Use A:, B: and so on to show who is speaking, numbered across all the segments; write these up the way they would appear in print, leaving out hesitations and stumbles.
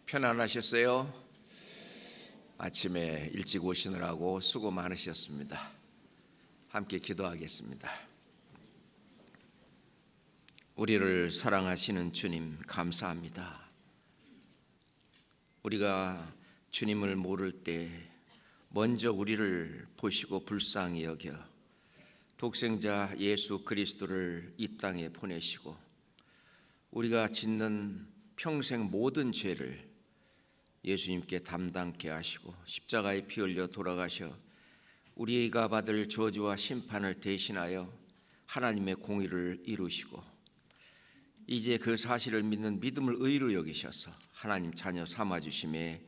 A: 편안하셨어요? 아침에 일찍 오시느라고 수고 많으셨습니다. 함께 기도하겠습니다. 우리를 사랑하시는 주님 감사합니다. 우리가 주님을 모를 때 먼저 우리를 보시고 불쌍히 여겨 독생자 예수 그리스도를 이 땅에 보내시고 우리가 짓는 평생 모든 죄를 예수님께 담당케 하시고 십자가에 피 흘려 돌아가셔 우리가 받을 저주와 심판을 대신하여 하나님의 공의를 이루시고 이제 그 사실을 믿는 믿음을 의로 여기셔서 하나님 자녀 삼아주심에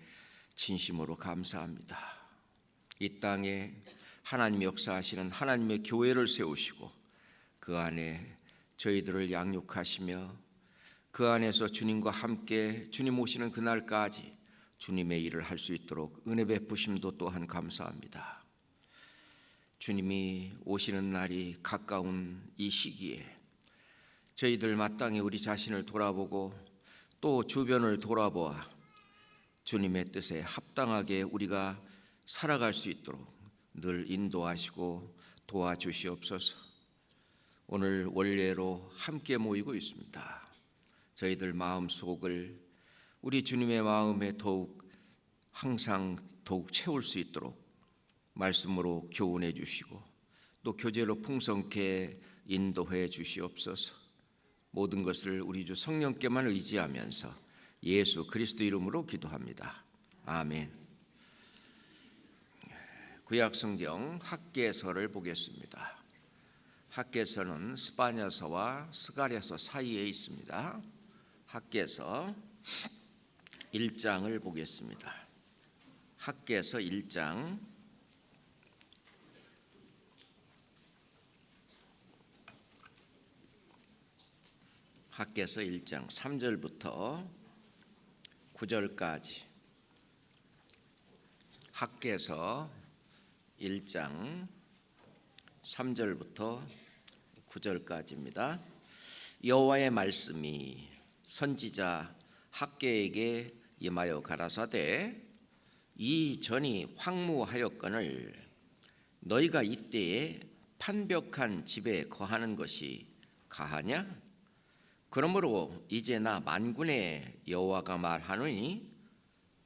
A: 진심으로 감사합니다. 이 땅에 하나님의 역사하시는 하나님의 교회를 세우시고 그 안에 저희들을 양육하시며 그 안에서 주님과 함께 주님 오시는 그날까지 주님의 일을 할 수 있도록 은혜 베푸심도 또한 감사합니다. 주님이 오시는 날이 가까운 이 시기에 저희들 마땅히 우리 자신을 돌아보고 또 주변을 돌아보아 주님의 뜻에 합당하게 우리가 살아갈 수 있도록 늘 인도하시고 도와주시옵소서. 오늘 원례로 함께 모이고 있습니다. 저희들 마음속을 우리 주님의 마음에 항상 더욱 채울 수 있도록 말씀으로 교훈해 주시고 또 교제로 풍성케 인도해 주시옵소서. 모든 것을 우리 주 성령께만 의지하면서 예수 그리스도 이름으로 기도합니다. 아멘. 구약성경 학개서를 보겠습니다. 학개서는 스바냐서와 스가랴서 사이에 있습니다. 학개서 1장을 보겠습니다. 학개서 1장 학개서 1장 3절부터 9절까지 학개서 1장 3절부터 9절까지입니다. 여호와의 말씀이 선지자 학개에게 임하여 가라사대 이 전이 황무하였거늘 너희가 이때에 판벽한 집에 거하는 것이 가하냐? 그러므로 이제 나 만군의 여호와가 말하노니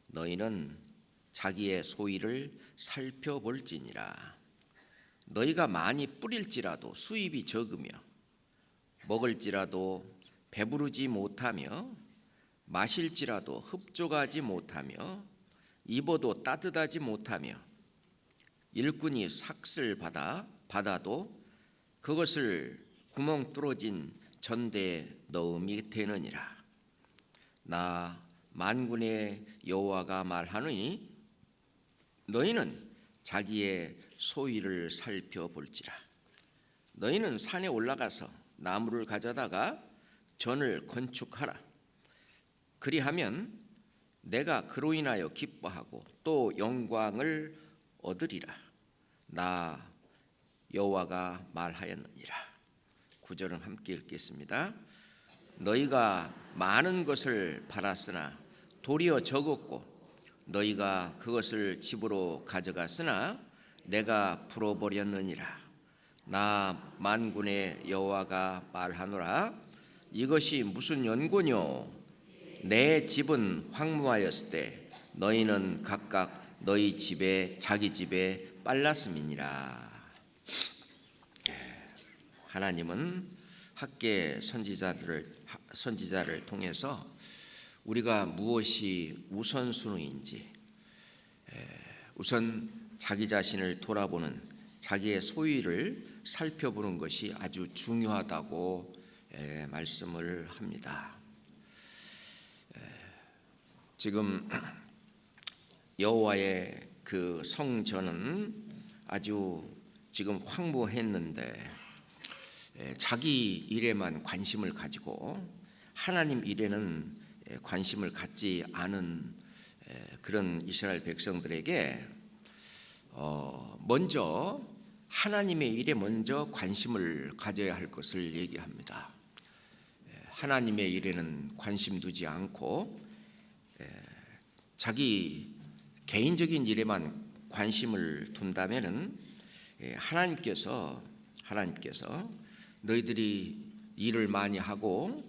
A: 너희는 자기의 소위를 살펴볼지니라. 너희가 많이 뿌릴지라도 수입이 적으며 먹을지라도 배부르지 못하며 마실지라도 흡족하지 못하며 입어도 따뜻하지 못하며 일꾼이 삭슬 받아도 그것을 구멍 뚫어진 전대에 넣음이 되느니라. 나 만군의 여호와가 말하노니 너희는 자기의 소위를 살펴볼지라. 너희는 산에 올라가서 나무를 가져다가 전을 건축하라. 그리하면 내가 그로 인하여 기뻐하고 또 영광을 얻으리라. 나 여호와가 말하였느니라. 9절은 함께 읽겠습니다. 너희가 많은 것을 바랐으나 도리어 적었고 너희가 그것을 집으로 가져갔으나 내가 풀어버렸느니라. 나 만군의 여호와가 말하노라. 이것이 무슨 연고뇨? 내 집은 황무하였을 때 너희는 각각 너희 집에 자기 집에 빨랐음이니라. 하나님은 학개 선지자를 통해서 우리가 무엇이 우선순위인지 우선 자기 자신을 돌아보는 자기의 소위를 살펴보는 것이 아주 중요하다고 말씀을 합니다. 지금 여호와의 그 성전은 아주 지금 황무했는데 자기 일에만 관심을 가지고 하나님 일에는 관심을 갖지 않은 그런 이스라엘 백성들에게 먼저 하나님의 일에 먼저 관심을 가져야 할 것을 얘기합니다. 하나님의 일에는 관심 두지 않고 자기 개인적인 일에만 관심을 둔다면은 하나님께서 너희들이 일을 많이 하고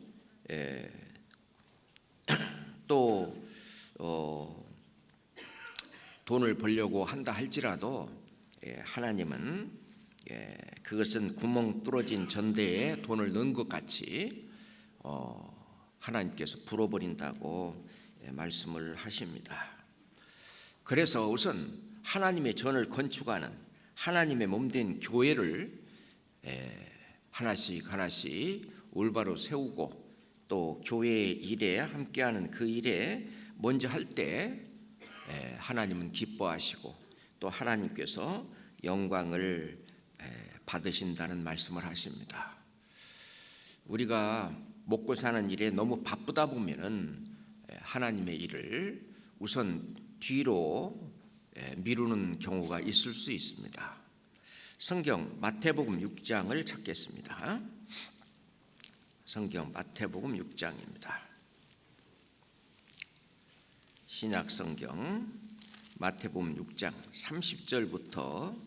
A: 또 돈을 벌려고 한다 할지라도 하나님은 그것은 구멍 뚫어진 전대에 돈을 넣은 것 같이 하나님께서 불어버린다고 말씀을 하십니다. 그래서 우선 하나님의 전을 건축하는 하나님의 몸된 교회를 하나씩 올바로 세우고 또 교회의 일에 함께하는 그 일에 먼저 할 때 하나님은 기뻐하시고 또 하나님께서 영광을 받으신다는 말씀을 하십니다. 우리가 먹고 사는 일에 너무 바쁘다 보면은 하나님의 일을 우선 뒤로 미루는 경우가 있을 수 있습니다. 성경 마태복음 6장을 찾겠습니다. 성경 마태복음 6장입니다. 신약 성경 마태복음 6장 30절부터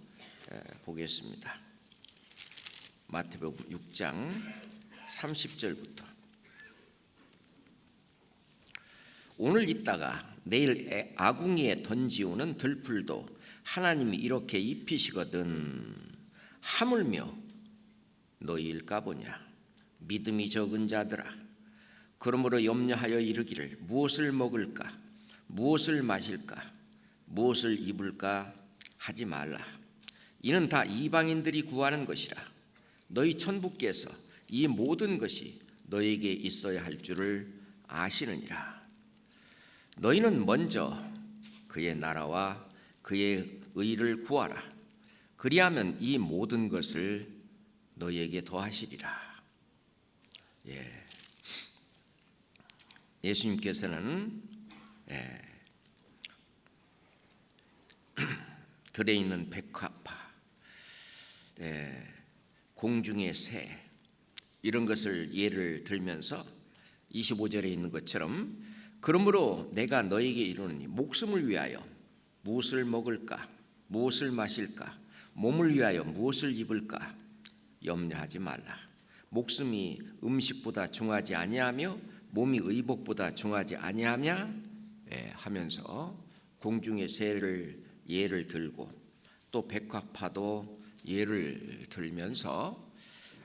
A: 보겠습니다. 마태복음 6장 30절부터. 오늘 있다가 내일 아궁이에 던지우는 들풀도 하나님이 이렇게 입히시거든 하물며 너희일까 보냐. 믿음이 적은 자들아, 그러므로 염려하여 이르기를 무엇을 먹을까, 무엇을 마실까, 무엇을 입을까 하지 말라. 이는 다 이방인들이 구하는 것이라. 너희 천부께서 이 모든 것이 너희에게 있어야 할 줄을 아시느니라. 너희는 먼저 그의 나라와 그의 의를 구하라. 그리하면 이 모든 것을 너희에게 더하시리라. 예수님께서는 들에 있는 백합화, 공중의 새 이런 것을 예를 들면서 25절에 있는 것처럼 그러므로 내가 너에게 이르노니 목숨을 위하여 무엇을 먹을까, 무엇을 마실까, 몸을 위하여 무엇을 입을까 염려하지 말라. 목숨이 음식보다 중하지 아니하며 몸이 의복보다 중하지 아니하냐 하면서 공중의 새를 예를 들고 또 백합화도 예를 들면서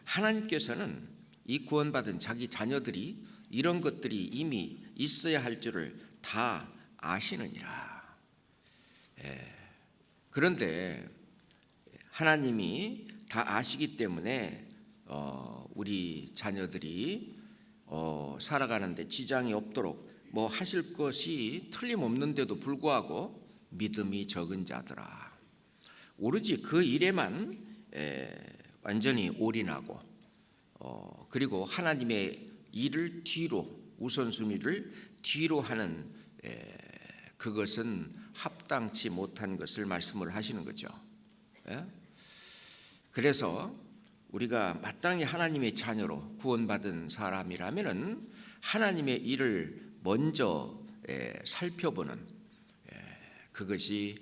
A: 하나님께서는 이 구원받은 자기 자녀들이 이런 것들이 이미 있어야 할 줄을 다 아시느니라. 그런데 하나님이 다 아시기 때문에 우리 자녀들이 살아가는데 지장이 없도록 뭐 하실 것이 틀림없는데도 불구하고 믿음이 적은 자들아, 오로지 그 일에만 완전히 올인하고 그리고 하나님의 일을 뒤로, 우선순위를 뒤로 하는 그것은 합당치 못한 것을 말씀을 하시는 거죠. 그래서 우리가 마땅히 하나님의 자녀로 구원받은 사람이라면은 하나님의 일을 먼저 살펴보는 그것이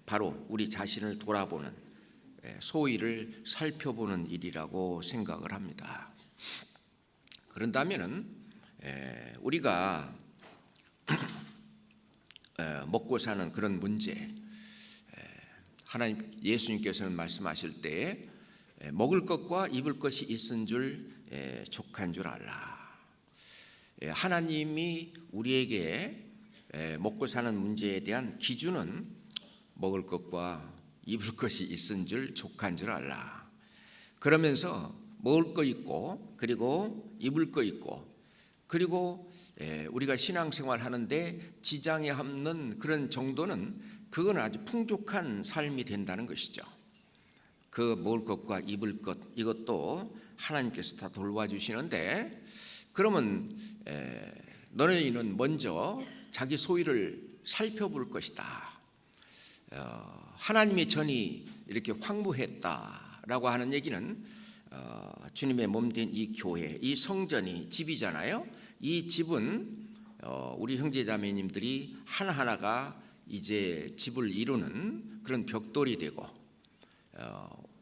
A: 바로 우리 자신을 돌아보는 소위를 살펴보는 일이라고 생각을 합니다. 그런다면은 우리가 먹고 사는 그런 문제, 하나님 예수님께서는 말씀하실 때 먹을 것과 입을 것이 있은 줄 족한 줄 알라. 하나님이 우리에게 먹고 사는 문제에 대한 기준은 먹을 것과 입을 것이 있은 줄 족한 줄 알라. 그러면서 먹을 거 있고 그리고 입을 거 있고 그리고 우리가 신앙생활 하는데 지장이 없는 그런 정도는 그건 아주 풍족한 삶이 된다는 것이죠. 그 먹을 것과 입을 것 이것도 하나님께서 다 돌봐주시는데 그러면 너희는 먼저 자기 소유를 살펴볼 것이다. 하나님의 전이 이렇게 황무했다라고 하는 얘기는 주님의 몸된 이 교회, 이 성전이 집이잖아요. 이 집은 우리 형제자매님들이 하나하나가 이제 집을 이루는 그런 벽돌이 되고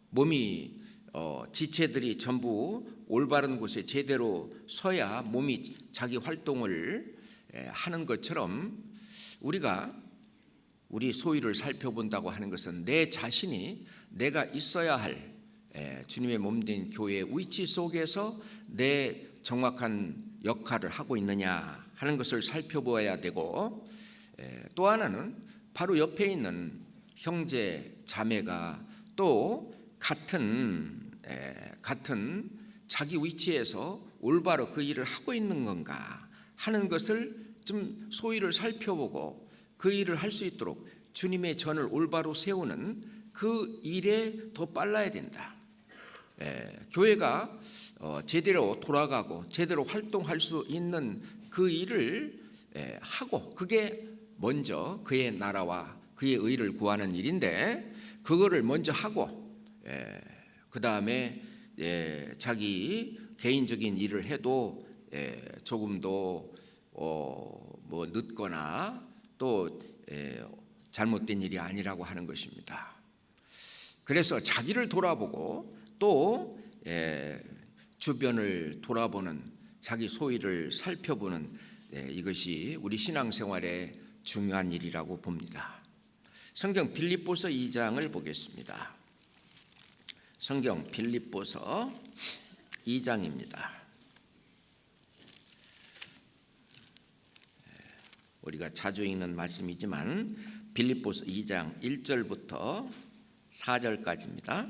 A: 몸이 지체들이 전부 올바른 곳에 제대로 서야 몸이 자기 활동을 하는 것처럼 우리가 우리 소유를 살펴본다고 하는 것은 내 자신이 내가 있어야 할 주님의 몸된 교회의 위치 속에서 내 정확한 역할을 하고 있느냐 하는 것을 살펴보아야 되고, 또 하나는 바로 옆에 있는 형제 자매가 또 같은 자기 위치에서 올바로 그 일을 하고 있는 건가 하는 것을 좀 소위를 살펴보고 그 일을 할 수 있도록 주님의 전을 올바로 세우는 그 일에 더 빨라야 된다. 교회가 제대로 돌아가고 제대로 활동할 수 있는 그 일을 하고, 그게 먼저 그의 나라와 그의 의를 구하는 일인데, 그거를 먼저 하고 그 다음에 자기 개인적인 일을 해도 조금 더 뭐 늦거나 또 잘못된 일이 아니라고 하는 것입니다. 그래서 자기를 돌아보고 또 주변을 돌아보는 자기 소위를 살펴보는 이것이 우리 신앙생활의 중요한 일이라고 봅니다. 성경 빌립보서 2장을 보겠습니다. 성경 빌립보서 2장입니다. 우리가 자주 읽는 말씀이지만 빌립보서 2장 1절부터 4절까지입니다.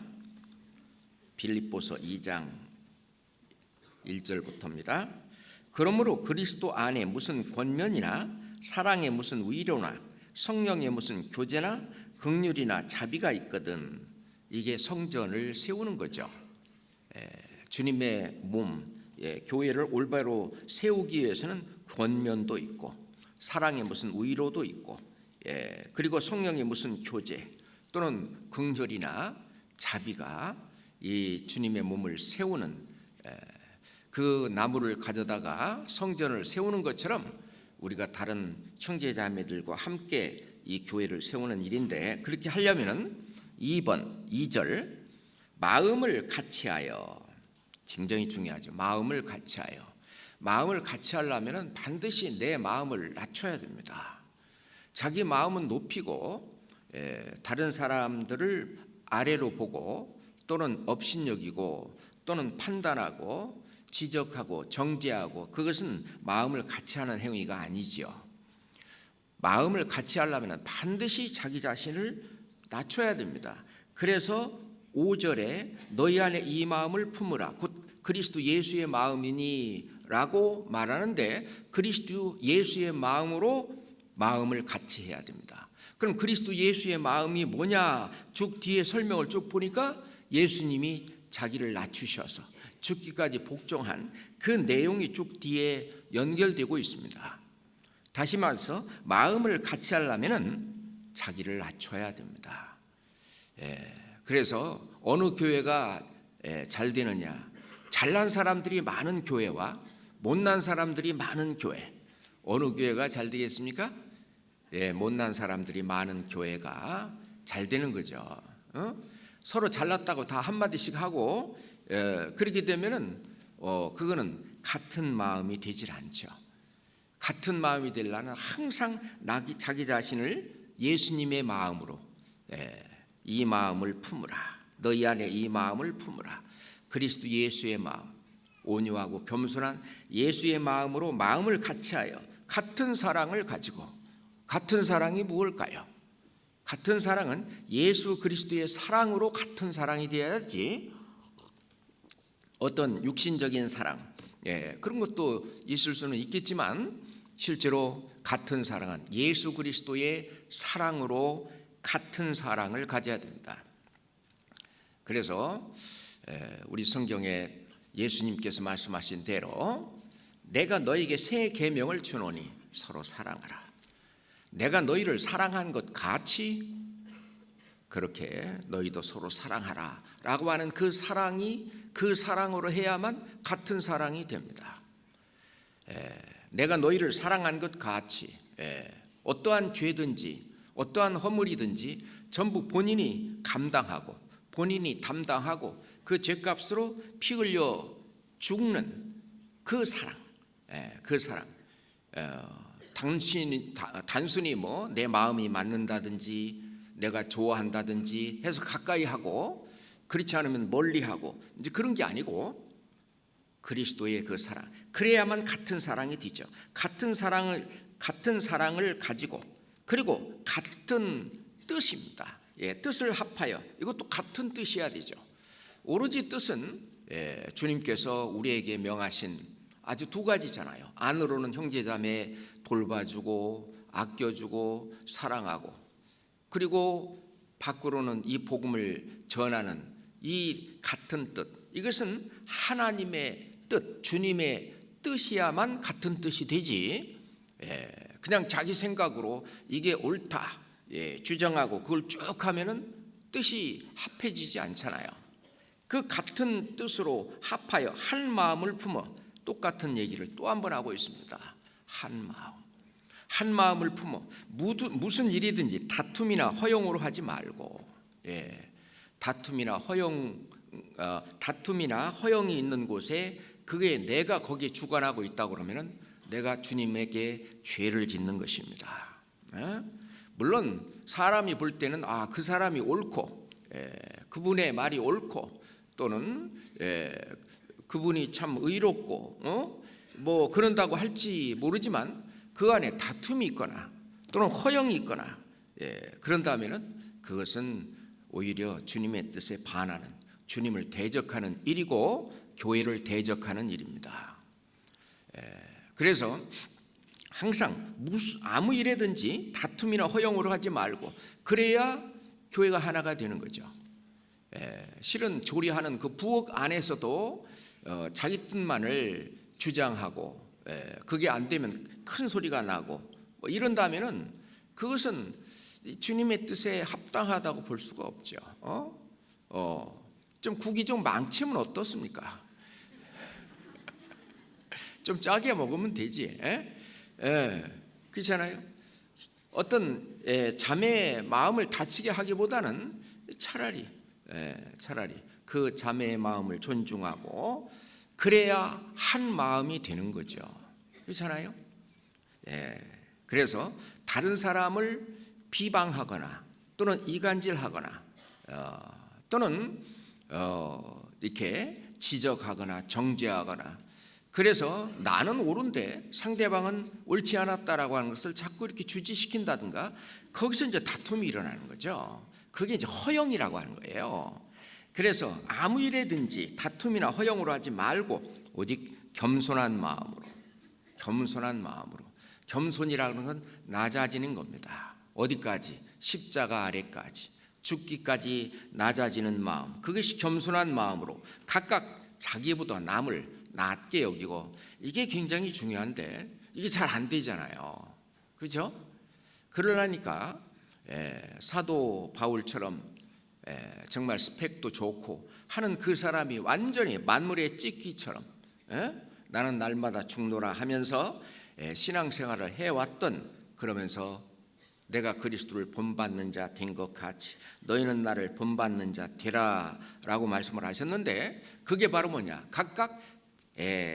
A: 빌립보서 2장 1절부터입니다. 그러므로 그리스도 안에 무슨 권면이나 사랑에 무슨 위로나 성령의 무슨 교제나 긍휼이나 자비가 있거든. 이게 성전을 세우는 거죠. 주님의 몸, 교회를 올바로 세우기 위해서는 권면도 있고 사랑의 무슨 위로도 있고, 그리고 성령의 무슨 교제 또는 긍휼이나 자비가 이 주님의 몸을 세우는 그 나무를 가져다가 성전을 세우는 것처럼 우리가 다른 형제자매들과 함께 이 교회를 세우는 일인데, 그렇게 하려면은 2절 마음을 같이하여, 굉장히 중요하죠. 마음을 같이하여. 마음을 같이 하려면 반드시 내 마음을 낮춰야 됩니다. 자기 마음은 높이고 다른 사람들을 아래로 보고 또는 업신여기고 또는 판단하고 지적하고 정죄하고, 그것은 마음을 같이 하는 행위가 아니죠. 마음을 같이 하려면 반드시 자기 자신을 낮춰야 됩니다. 그래서 5절에 너희 안에 이 마음을 품으라 곧 그리스도 예수의 마음이니 라고 말하는데, 그리스도 예수의 마음으로 마음을 같이 해야 됩니다. 그럼 그리스도 예수의 마음이 뭐냐, 쭉 뒤에 설명을 쭉 보니까 예수님이 자기를 낮추셔서 죽기까지 복종한 그 내용이 쭉 뒤에 연결되고 있습니다. 다시 말해서 마음을 같이 하려면 자기를 낮춰야 됩니다. 그래서 어느 교회가 잘 되느냐, 잘난 사람들이 많은 교회와 못난 사람들이 많은 교회, 어느 교회가 잘 되겠습니까? 못난 사람들이 많은 교회가 잘 되는 거죠. 서로 잘났다고 다 한마디씩 하고 그렇게 되면은 그거는 같은 마음이 되질 않죠. 같은 마음이 되려면 항상 자기 자신을 예수님의 마음으로, 이 마음을 품으라. 너희 안에 이 마음을 품으라. 그리스도 예수의 마음, 온유하고 겸손한 예수의 마음으로 마음을 같이하여 같은 사랑을 가지고, 같은 사랑이 무엇일까요? 같은 사랑은 예수 그리스도의 사랑으로 같은 사랑이 되어야지, 어떤 육신적인 사랑, 그런 것도 있을 수는 있겠지만 실제로 같은 사랑은 예수 그리스도의 사랑으로 같은 사랑을 가져야 됩니다. 그래서 우리 성경에 예수님께서 말씀하신 대로 내가 너에게 새 계명을 주노니 서로 사랑하라. 내가 너희를 사랑한 것 같이 그렇게 너희도 서로 사랑하라 라고 하는 그 사랑이 그 사랑으로 해야만 같은 사랑이 됩니다. 내가 너희를 사랑한 것 같이 어떠한 죄든지 어떠한 허물이든지 전부 본인이 감당하고 본인이 담당하고 그 죄값으로 피 흘려 죽는 그 사랑, 그 사랑. 단순히 뭐 내 마음이 맞는다든지 내가 좋아한다든지 해서 가까이 하고 그렇지 않으면 멀리하고 이제 그런 게 아니고 그리스도의 그 사랑, 그래야만 같은 사랑이 되죠. 같은 사랑을 가지고 그리고 같은 뜻입니다. 뜻을 합하여 이것도 같은 뜻이어야 되죠. 오로지 뜻은 주님께서 우리에게 명하신 아주 두 가지잖아요. 안으로는 형제자매 돌봐주고 아껴주고 사랑하고, 그리고 밖으로는 이 복음을 전하는 이 같은 뜻, 이것은 하나님의 뜻, 주님의 뜻이야만 같은 뜻이 되지 그냥 자기 생각으로 이게 옳다 주장하고 그걸 쭉 하면은 뜻이 합해지지 않잖아요. 그 같은 뜻으로 합하여 한 마음을 품어 똑같은 얘기를 또 한 번 하고 있습니다. 한 마음을 품어 무슨 일이든지 다툼이나 허용으로 하지 말고, 다툼이나 허용이 있는 곳에 그게 내가 거기에 주관하고 있다고 그러면은 내가 주님에게 죄를 짓는 것입니다. 물론 사람이 볼 때는 그 사람이 옳고 그분의 말이 옳고 또는 그분이 참 의롭고 뭐 그런다고 할지 모르지만 그 안에 다툼이 있거나 또는 허영이 있거나 그런다면은 그것은 오히려 주님의 뜻에 반하는, 주님을 대적하는 일이고 교회를 대적하는 일입니다. 그래서 항상 아무 일에든지 다툼이나 허영으로 하지 말고 그래야 교회가 하나가 되는 거죠. 실은 조리하는 그 부엌 안에서도 자기 뜻만을 주장하고 그게 안 되면 큰 소리가 나고 뭐 이런다면은 그것은 주님의 뜻에 합당하다고 볼 수가 없죠. 좀 국이 좀 많지면 어떻습니까? 좀 짜게 먹으면 되지. 그렇잖아요. 어떤 자매의 마음을 다치게 하기보다는 차라리 그 자매의 마음을 존중하고 그래야 한 마음이 되는 거죠. 그렇잖아요. 그래서 다른 사람을 비방하거나 또는 이간질하거나 또는 이렇게 지적하거나 정죄하거나, 그래서 나는 옳은데 상대방은 옳지 않았다라고 하는 것을 자꾸 이렇게 주지시킨다든가, 거기서 이제 다툼이 일어나는 거죠. 그게 이제 허영이라고 하는 거예요. 그래서 아무 일에든지 다툼이나 허영으로 하지 말고 오직 겸손한 마음으로. 겸손이라는 건 낮아지는 겁니다. 어디까지? 십자가 아래까지, 죽기까지 낮아지는 마음, 그것이 겸손한 마음으로 각각 자기보다 남을 낮게 여기고, 이게 굉장히 중요한데 이게 잘 안 되잖아요. 그렇죠? 그러려니까 사도 바울처럼 정말 스펙도 좋고 하는 그 사람이 완전히 만물의 찢기처럼 나는 날마다 죽노라 하면서 신앙생활을 해왔던, 그러면서 내가 그리스도를 본받는 자 된 것 같이 너희는 나를 본받는 자 되라 라고 말씀을 하셨는데, 그게 바로 뭐냐? 각각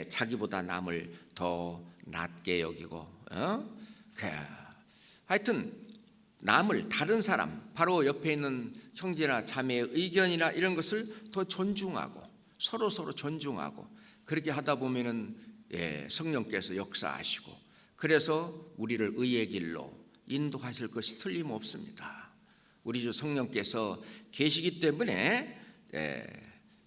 A: 자기보다 남을 더 낮게 여기고 하여튼 남을, 다른 사람, 바로 옆에 있는 형제나 자매의 의견이나 이런 것을 더 존중하고 서로 존중하고, 그렇게 하다 보면은 성령께서 역사하시고 그래서 우리를 의의 길로 인도하실 것이 틀림없습니다. 우리 주 성령께서 계시기 때문에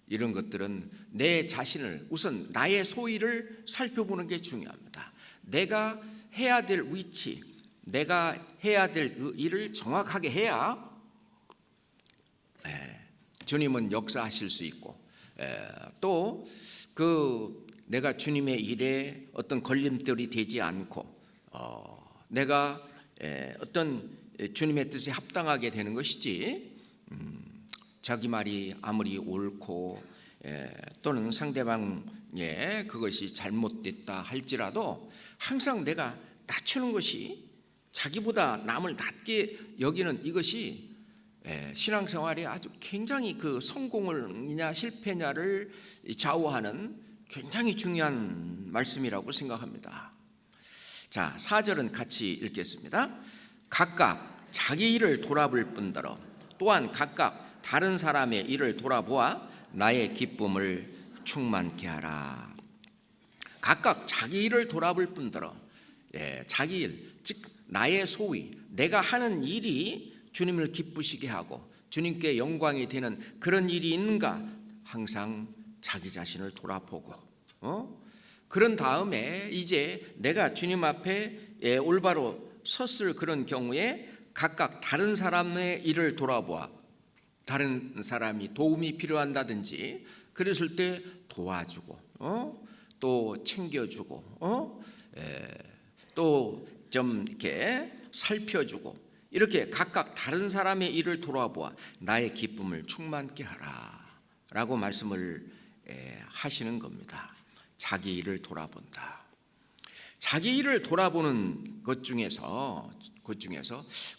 A: 이런 것들은 내 자신을, 우선 나의 소위를 살펴보는 게 중요합니다. 내가 해야 될 위치, 내가 해야 될 그 일을 정확하게 해야 주님은 역사하실 수 있고, 또 그 내가 주님의 일에 어떤 걸림돌이 되지 않고 내가 어떤 주님의 뜻에 합당하게 되는 것이지, 자기 말이 아무리 옳고 또는 상대방 그것이 잘못됐다 할지라도 항상 내가 낮추는 것이, 자기보다 남을 낮게 여기는 이것이 신앙생활에 아주 굉장히 그 성공을냐 실패냐를 좌우하는 굉장히 중요한 말씀이라고 생각합니다. 자, 4절은 같이 읽겠습니다. 각각 자기 일을 돌아볼 뿐더러 또한 각각 다른 사람의 일을 돌아보아 나의 기쁨을 충만케 하라. 각각 자기 일을 돌아볼 뿐더러, 자기 일, 즉 나의 소위, 내가 하는 일이 주님을 기쁘시게 하고 주님께 영광이 되는 그런 일이 있는가 항상 자기 자신을 돌아보고, 그런 다음에 이제 내가 주님 앞에 올바로 섰을 그런 경우에 각각 다른 사람의 일을 돌아보아, 다른 사람이 도움이 필요한다든지 그랬을 때 도와주고, 또 챙겨주고, 또 좀 이렇게 살펴주고, 이렇게 각각 다른 사람의 일을 돌아보아 나의 기쁨을 충만케 하라라고 말씀을 하시는 겁니다. 자기 일을 돌아본다. 자기 일을 돌아보는 것 중에서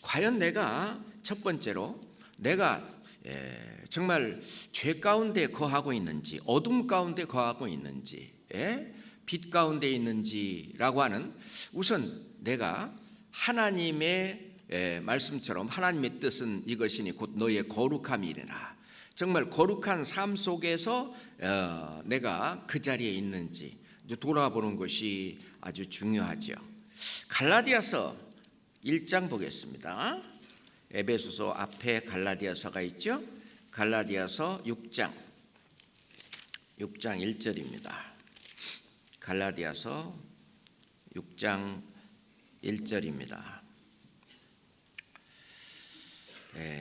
A: 과연 내가 첫 번째로 내가 정말 죄 가운데 거하고 있는지, 어둠 가운데 거하고 있는지, 빛 가운데 있는지라고 하는, 우선 내가 하나님의 말씀처럼 하나님의 뜻은 이것이니 곧 너의 거룩함이니라, 정말 거룩한 삶 속에서 내가 그 자리에 있는지 돌아보는 것이 아주 중요하죠. 갈라디아서 1장 보겠습니다. 에베소서 앞에 갈라디아서가 있죠. 갈라디아서 6장 1절입니다. 갈라디아서 6장 1절입니다.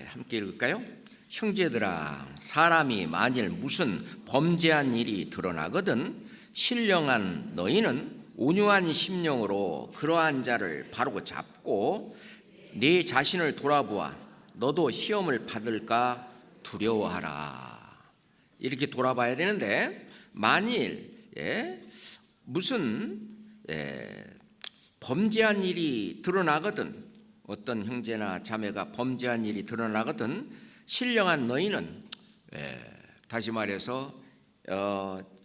A: 함께 읽을까요? 형제들아, 사람이 만일 무슨 범죄한 일이 드러나거든 신령한 너희는 온유한 심령으로 그러한 자를 바로 잡고 네 자신을 돌아보아 너도 시험을 받을까 두려워하라. 이렇게 돌아봐야 되는데, 만일 무슨 범죄한 일이 드러나거든, 어떤 형제나 자매가 범죄한 일이 드러나거든 신령한 너희는, 다시 말해서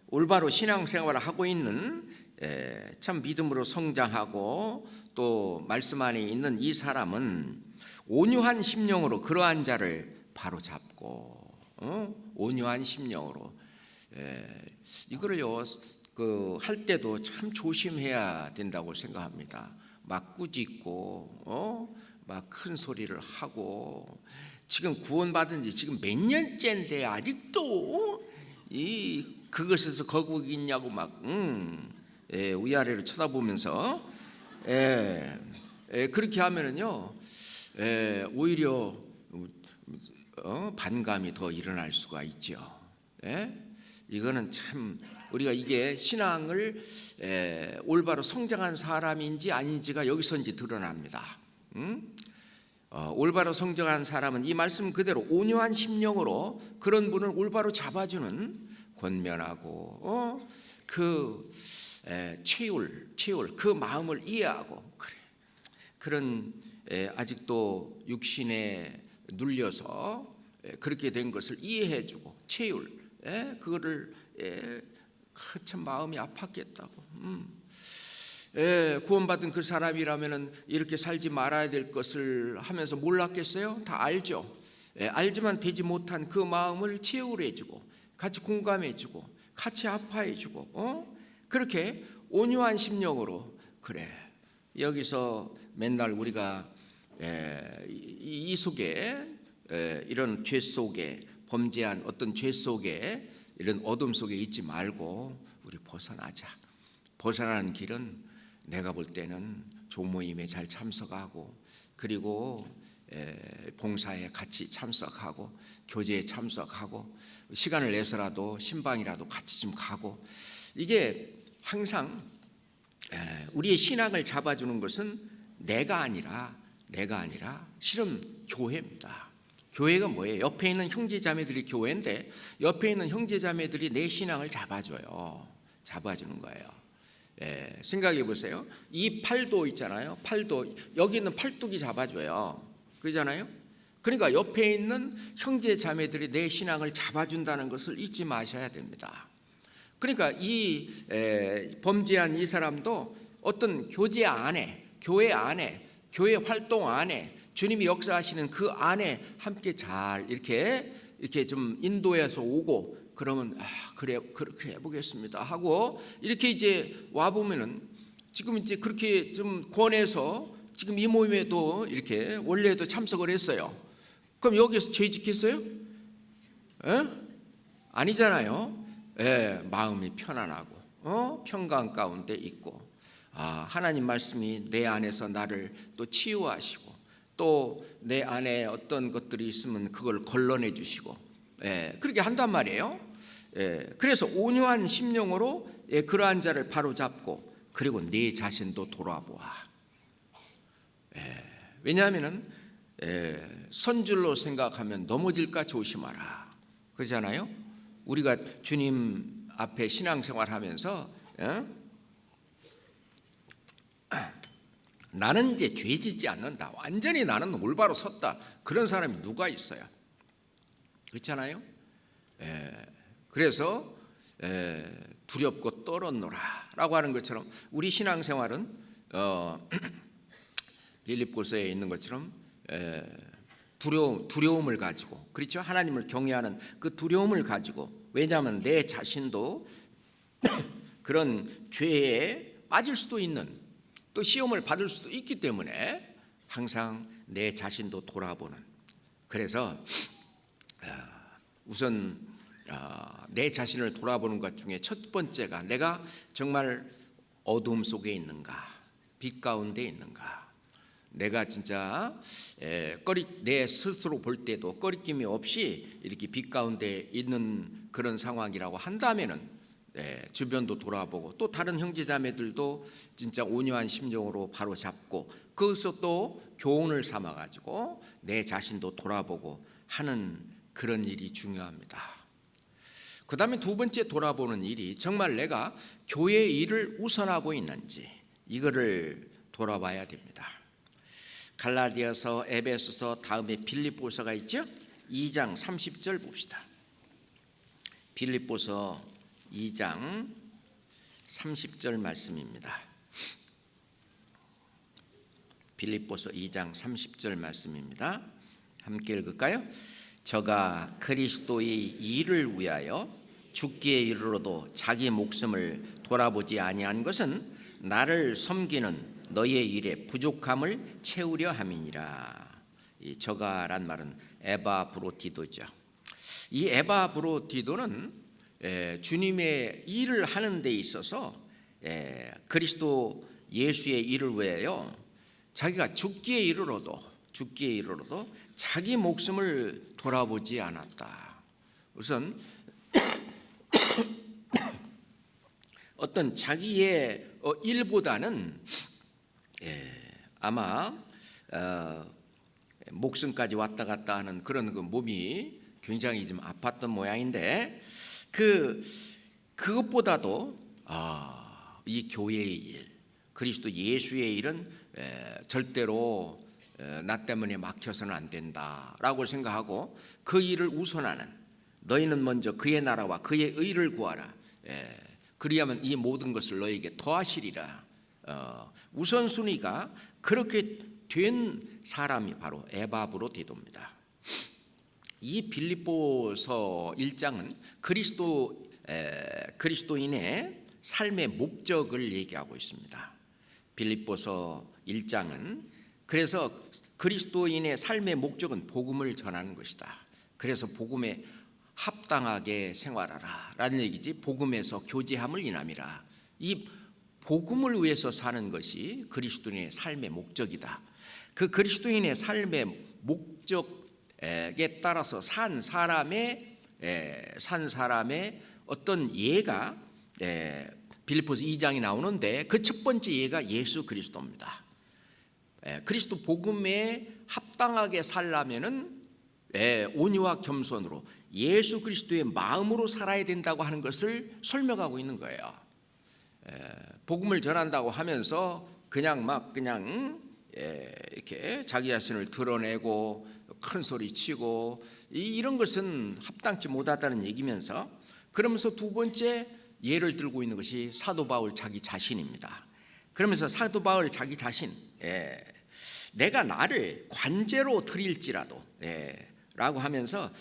A: 올바로 신앙생활을 하고 있는 참 믿음으로 성장하고 또 말씀 안에 있는 이 사람은 온유한 심령으로 그러한 자를 바로 잡고, 온유한 심령으로, 이거를요 할 때도 참 조심해야 된다고 생각합니다. 막 꾸짖고 막 큰 소리를 하고, 지금 구원받은 지 지금 몇 년째인데 아직도 그것에서 거기 있냐고 막 위아래로 쳐다보면서 그렇게 하면은요 오히려 반감이 더 일어날 수가 있죠. 이거는 참 우리가 이게 신앙을 올바로 성장한 사람인지 아닌지가 여기서 이제 드러납니다. 올바로 성장한 사람은 이 말씀 그대로 온유한 심령으로 그런 분을 올바로 잡아주는, 권면하고 그 채울 그 마음을 이해하고, 그런 아직도 육신에 눌려서 그렇게 된 것을 이해해주고 채울, 그거를 참 마음이 아팠겠다고. 구원받은 그 사람이라면은 이렇게 살지 말아야 될 것을 하면서 몰랐겠어요? 다 알죠. 알지만 되지 못한 그 마음을 채울해주고, 같이 공감해주고, 같이 아파해주고, 그렇게 온유한 심령으로, 그래 여기서 맨날 우리가 이 속에 이런 죄 속에, 범죄한 어떤 죄 속에, 이런 어둠 속에 있지 말고 우리 벗어나자. 벗어나는 길은 내가 볼 때는 조모임에 잘 참석하고, 그리고 봉사에 같이 참석하고, 교제에 참석하고, 시간을 내서라도 신방이라도 같이 좀 가고, 이게 항상 우리의 신앙을 잡아주는 것은 내가 아니라 실은 교회입니다. 교회가 뭐예요? 옆에 있는 형제자매들이 교회인데, 옆에 있는 형제자매들이 내 신앙을 잡아줘요. 잡아주는 거예요. 생각해 보세요. 이 팔도 있잖아요. 팔도 여기 있는 팔뚝이 잡아줘요. 그렇잖아요. 그러니까 옆에 있는 형제 자매들이 내 신앙을 잡아준다는 것을 잊지 마셔야 됩니다. 그러니까 이 범죄한 이 사람도 어떤 교제 안에, 교회 안에, 교회 활동 안에, 주님이 역사하시는 그 안에 함께 잘 이렇게 좀 인도해서 오고, 그러면 그래, 그렇게 해보겠습니다 하고 이렇게 이제 와 보면은, 지금 이제 그렇게 좀 권해서 지금 이 모임에도 이렇게 원래도 참석을 했어요. 그럼 여기서 죄 짓겠어요? 아니잖아요. 마음이 편안하고 평강 가운데 있고, 하나님 말씀이 내 안에서 나를 또 치유하시고, 또 내 안에 어떤 것들이 있으면 그걸 걸러내 주시고, 그렇게 한단 말이에요. 그래서 온유한 심령으로 그러한 자를 바로잡고, 그리고 네 자신도 돌아보아. 왜냐하면은 선줄로 생각하면 넘어질까 조심하라 그러잖아요. 우리가 주님 앞에 신앙생활하면서 나는 이제 죄 짓지 않는다, 완전히 나는 올바로 섰다, 그런 사람이 누가 있어요? 그렇잖아요. 그래서 두렵고 떨었노라 라고 하는 것처럼, 우리 신앙생활은 빌립보서에 있는 것처럼 두려움을 가지고, 그렇죠? 하나님을 경외하는 그 두려움을 가지고, 왜냐하면 내 자신도 그런 죄에 빠질 수도 있는, 또 시험을 받을 수도 있기 때문에 항상 내 자신도 돌아보는. 그래서 우선 내 자신을 돌아보는 것 중에 첫 번째가, 내가 정말 어둠 속에 있는가, 빛 가운데 있는가. 내가 진짜 내 스스로 볼 때도 꺼리낌이 없이 이렇게 빛 가운데 있는 그런 상황이라고 한다면은, 주변도 돌아보고, 또 다른 형제자매들도 진짜 온유한 심정으로 바로 잡고, 거기서 또 교훈을 삼아 가지고 내 자신도 돌아보고 하는 그런 일이 중요합니다. 그 다음에 두 번째 돌아보는 일이, 정말 내가 교회 일을 우선하고 있는지, 이거를 돌아봐야 됩니다. 갈라디아서, 에베소서, 다음에 빌립보서가 있죠. 2장 30절 봅시다. 빌립보서 2장 30절 말씀입니다. 빌립보서 2장 30절 말씀입니다. 함께 읽을까요? 저가 그리스도의 일을 위하여 죽기에 이르러도 자기 목숨을 돌아보지 아니한 것은 나를 섬기는 너희의 일에 부족함을 채우려 함이니라. 이 저가란 말은 에바브로디도죠. 이 에바브로디도는 주님의 일을 하는 데 있어서 그리스도 예수의 일을 위하여 자기가 죽기에 이르러도 자기 목숨을 돌아보지 않았다. 우선 어떤 자기의 일보다는 아마 목숨까지 왔다 갔다 하는 그런 그 몸이 굉장히 좀 아팠던 모양인데, 그것보다도 이 교회의 일, 그리스도 예수의 일은 절대로 나 때문에 막혀서는 안 된다라고 생각하고, 그 일을 우선하는, 너희는 먼저 그의 나라와 그의 의를 구하라, 그리하면 이 모든 것을 너에게 더하시리라. 우선순위가 그렇게 된 사람이 바로 에바브로디도입니다. 이 빌립보서 1장은 그리스도인의 삶의 목적을 얘기하고 있습니다. 빌립보서 1장은 그래서 그리스도인의 삶의 목적은 복음을 전하는 것이다. 그래서 복음에 합당하게 생활하라 라는 얘기지, 복음에서 교제함을 인함이라. 이 복음을 위해서 사는 것이 그리스도인의 삶의 목적이다. 그 그리스도인의 삶의 목적에 따라서 산 사람의 어떤 예가 빌립보서 2장이 나오는데, 그 첫 번째 예가 예수 그리스도입니다. 그리스도 복음에 합당하게 살려면은 온유와 겸손으로 예수 그리스도의 마음으로 살아야 된다고 하는 것을 설명하고 있는 거예요. 복음을 전한다고 하면서 그냥 이렇게 자기 자신을 드러내고 큰 소리 치고 이런 것은 합당치 못하다는 얘기면서, 그러면서 두 번째 예를 들고 있는 것이 사도 바울 자기 자신입니다. 그러면서 사도 바울 자기 자신, 내가 나를 관제로 드릴지라도 라고 하면서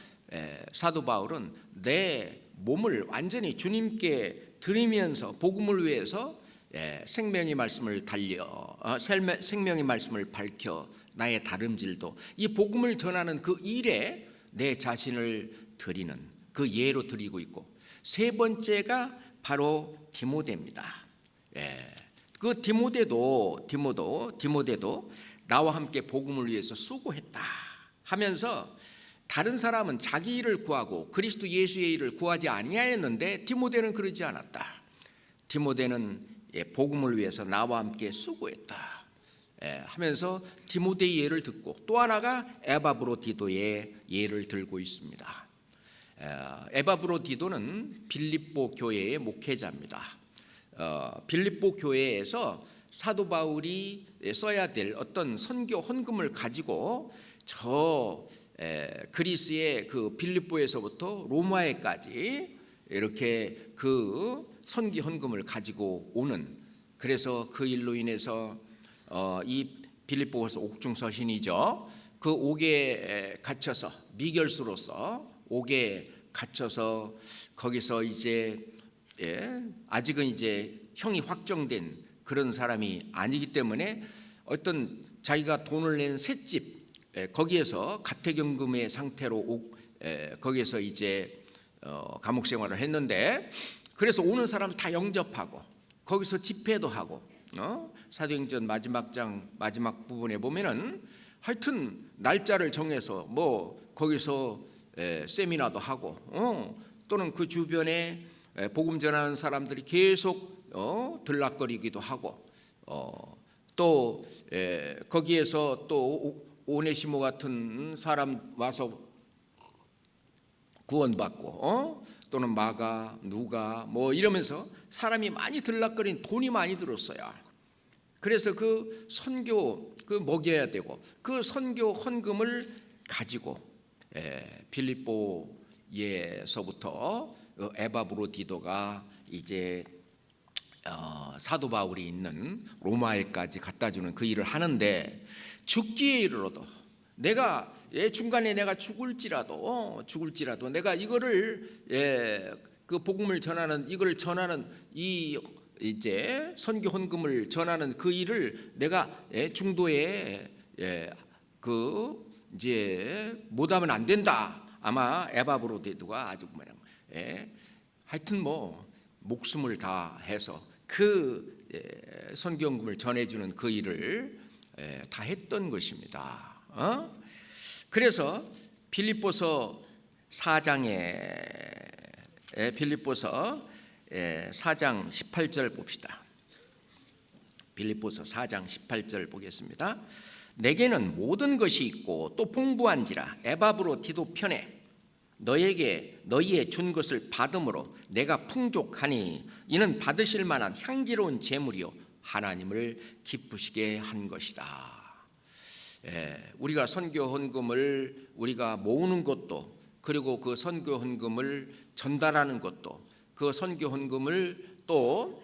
A: 사도 바울은 내 몸을 완전히 주님께 드리면서 복음을 위해서 생명의 말씀을 생명의 말씀을 밝혀 나의 다름질도, 이 복음을 전하는 그 일에 내 자신을 드리는 그 예로 드리고 있고, 세 번째가 바로 디모데입니다. 그 디모데도 나와 함께 복음을 위해서 수고했다 하면서, 다른 사람은 자기 일을 구하고 그리스도 예수의 일을 구하지 아니하였는데 디모데는 그러지 않았다. 디모데는 복음을 위해서 나와 함께 수고했다 하면서 디모데의 예를 듣고, 또 하나가 에바브로디도의 예를 들고 있습니다. 에바브로디도는 빌립보 교회의 목회자입니다. 빌립보 교회에서 사도 바울이 써야 될 어떤 선교 헌금을 가지고 그리스의 그 빌립보에서부터 로마에까지 이렇게 그 선교 헌금을 가지고 오는, 그래서 그 일로 인해서 이 빌립보에서 옥중서신이죠. 그 옥에 갇혀서 미결수로서 옥에 갇혀서 거기서 이제 아직은 이제 형이 확정된 그런 사람이 아니기 때문에 어떤 자기가 돈을 낸 셋집 거기에서 가택연금의 상태로 거기에서 이제 감옥 생활을 했는데, 그래서 오는 사람을 다 영접하고 거기서 집회도 하고, 사도행전 마지막 장 마지막 부분에 보면은 하여튼 날짜를 정해서 뭐 거기서 세미나도 하고, 또는 그 주변에 복음 전하는 사람들이 계속 들락거리기도 하고, 또 거기에서 또 오네시모 같은 사람 와서 구원받고, 또는 마가 누가 뭐 이러면서 사람이 많이 들락거린, 돈이 많이 들었어요. 그래서 그 선교 그 먹여야 되고, 그 선교 헌금을 가지고 빌립보에서부터 에바브로디도가 이제 사도 바울이 있는 로마에까지 갖다 주는 그 일을 하는데, 죽기에 이르러도 내가 중간에 내가 죽을지라도 내가 이거를 그 복음을 전하는, 이걸 전하는 이 이제 선교 헌금을 전하는 그 일을 내가 중도에 그 이제 못하면 안 된다. 아마 에바브로디도가 아주 하여튼 뭐 목숨을 다해서 그 선교 헌금을 전해주는 그 일을 다 했던 것입니다. 그래서 빌립보서 4장 18절 봅시다. 빌립보서 4장 18절 보겠습니다. 내게는 모든 것이 있고 또 풍부한지라 에바브로디도 편에 너희의 준 것을 받음으로 내가 풍족하니 이는 받으실 만한 향기로운 제물이요 하나님을 기쁘시게 한 것이다. 우리가 선교 헌금을 우리가 모으는 것도, 그리고 그 선교 헌금을 전달하는 것도, 그 선교 헌금을 또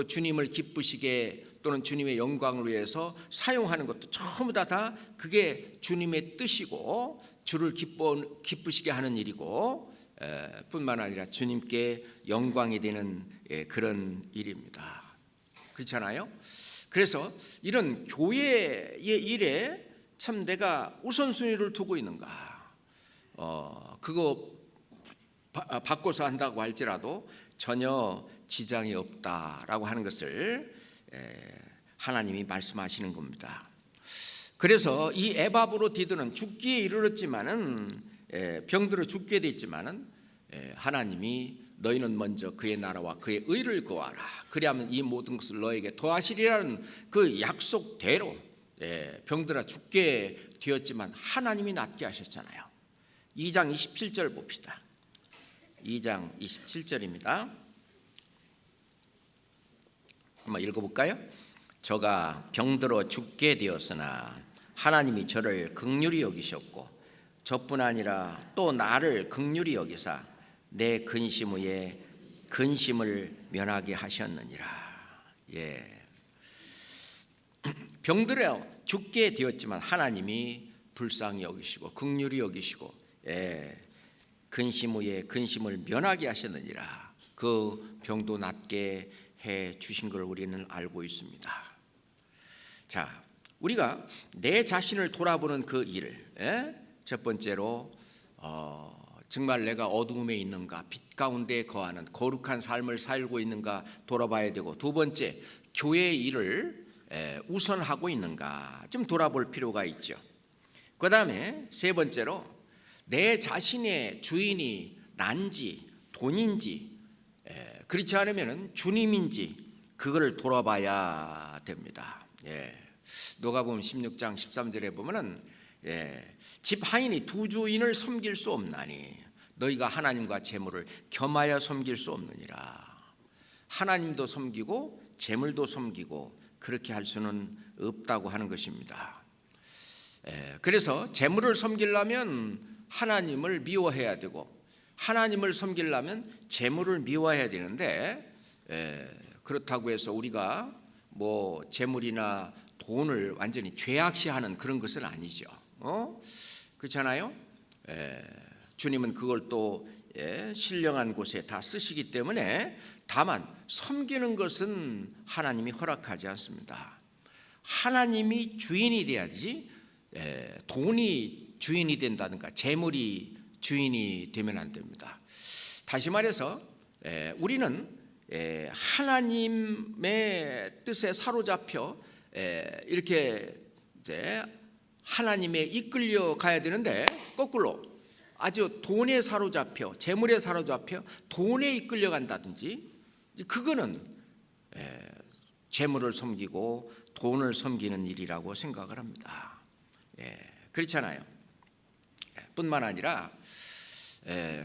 A: 주님을 기쁘시게 또는 주님의 영광을 위해서 사용하는 것도 전부 다 그게 주님의 뜻이고 주를 기쁘시게 하는 일이고, 뿐만 아니라 주님께 영광이 되는 그런 일입니다. 그렇잖아요. 그래서 이런 교회의 일에 참 내가 우선순위를 두고 있는가, 그거 바꿔서 한다고 할지라도 전혀 지장이 없다라고 하는 것을 하나님이 말씀하시는 겁니다. 그래서 이 에바브로디도는 죽기에 이르렀지만은 병들어 죽게 됐지만은 하나님이 너희는 먼저 그의 나라와 그의 의를 구하라, 그리하면 이 모든 것을 너에게 더하시리라는 그 약속대로 병들어 죽게 되었지만 하나님이 낫게 하셨잖아요. 2장 27절 봅시다. 2장 27절입니다. 한번 읽어볼까요? 저가 병들어 죽게 되었으나 하나님이 저를 긍휼히 여기셨고 저뿐 아니라 또 나를 긍휼히 여기사 내 근심 후에 근심을 면하게 하셨느니라. 예. 병들어 죽게 되었지만 하나님이 불쌍히 여기시고 긍휼히 여기시고 근심 후에 근심을 면하게 하셨느니라. 그 병도 낫게 해 주신 걸 우리는 알고 있습니다. 자, 우리가 내 자신을 돌아보는 그 일을 첫 번째로 정말 내가 어두움에 있는가, 빛 가운데 거하는 거룩한 삶을 살고 있는가 돌아봐야 되고, 두 번째 교회의 일을 우선하고 있는가 좀 돌아볼 필요가 있죠. 그 다음에 세 번째로 내 자신의 주인이 난지 돈인지 그렇지 않으면 주님인지 그거를 돌아봐야 됩니다. 누가복음 16장 13절에 보면은 집 하인이 두 주인을 섬길 수 없나니 너희가 하나님과 재물을 겸하여 섬길 수 없느니라. 하나님도 섬기고 재물도 섬기고 그렇게 할 수는 없다고 하는 것입니다. 그래서 재물을 섬기려면 하나님을 미워해야 되고 하나님을 섬기려면 재물을 미워해야 되는데 그렇다고 해서 우리가 뭐 재물이나 돈을 완전히 죄악시하는 그런 것은 아니죠. 그렇잖아요. 주님은 그걸 또 신령한 곳에 다 쓰시기 때문에, 다만 섬기는 것은 하나님이 허락하지 않습니다. 하나님이 주인이 돼야지 돈이 주인이 된다든가 재물이 주인이 되면 안 됩니다. 다시 말해서 우리는 하나님의 뜻에 사로잡혀 이렇게 이제 하나님에 이끌려 가야 되는데, 거꾸로 아주 돈에 사로잡혀 재물에 사로잡혀 돈에 이끌려 간다든지, 그거는 재물을 섬기고 돈을 섬기는 일이라고 생각을 합니다. 그렇잖아요. 뿐만 아니라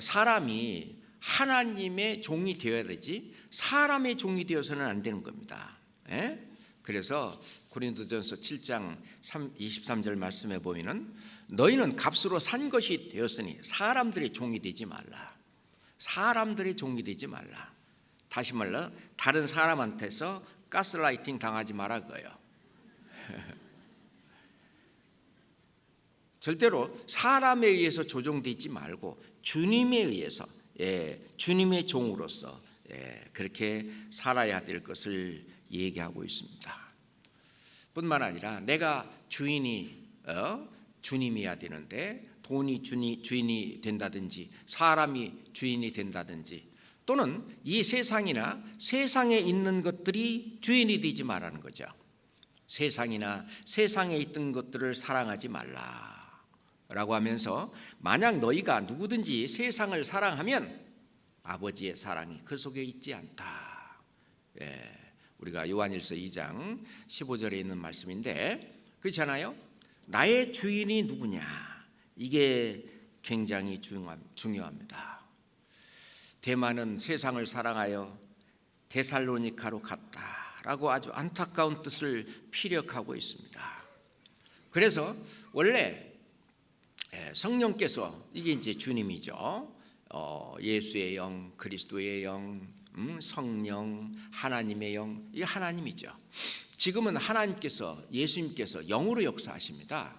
A: 사람이 하나님의 종이 되어야 되지 사람의 종이 되어서는 안 되는 겁니다. 그래서 고린도전서 7장 23절 말씀에 보면은 너희는 값으로 산 것이 되었으니 사람들의 종이 되지 말라. 사람들의 종이 되지 말라. 다시 말로 다른 사람한테서 가스라이팅 당하지 말아 그거예요. 절대로 사람에 의해서 조종되지 말고 주님에 의해서 주님의 종으로서 그렇게 살아야 될 것을 얘기하고 있습니다. 뿐만 아니라 내가 주인이 주님이어야 되는데 돈이 주인이 된다든지 사람이 주인이 된다든지, 또는 이 세상이나 세상에 있는 것들이 주인이 되지 말라는 거죠. 세상이나 세상에 있던 것들을 사랑하지 말라라고 하면서, 만약 너희가 누구든지 세상을 사랑하면 아버지의 사랑이 그 속에 있지 않다. 우리가 요한일서 2장 15절에 있는 말씀인데, 그렇잖아요. 나의 주인이 누구냐, 이게 굉장히 중요합니다. 대만은 세상을 사랑하여 데살로니가로 갔다라고 아주 안타까운 뜻을 피력하고 있습니다. 그래서 원래 성령께서, 이게 이제 주님이죠. 예수의 영, 그리스도의 영, 성령, 하나님의 영, 이게 하나님이죠. 지금은 하나님께서, 예수님께서 영으로 역사하십니다.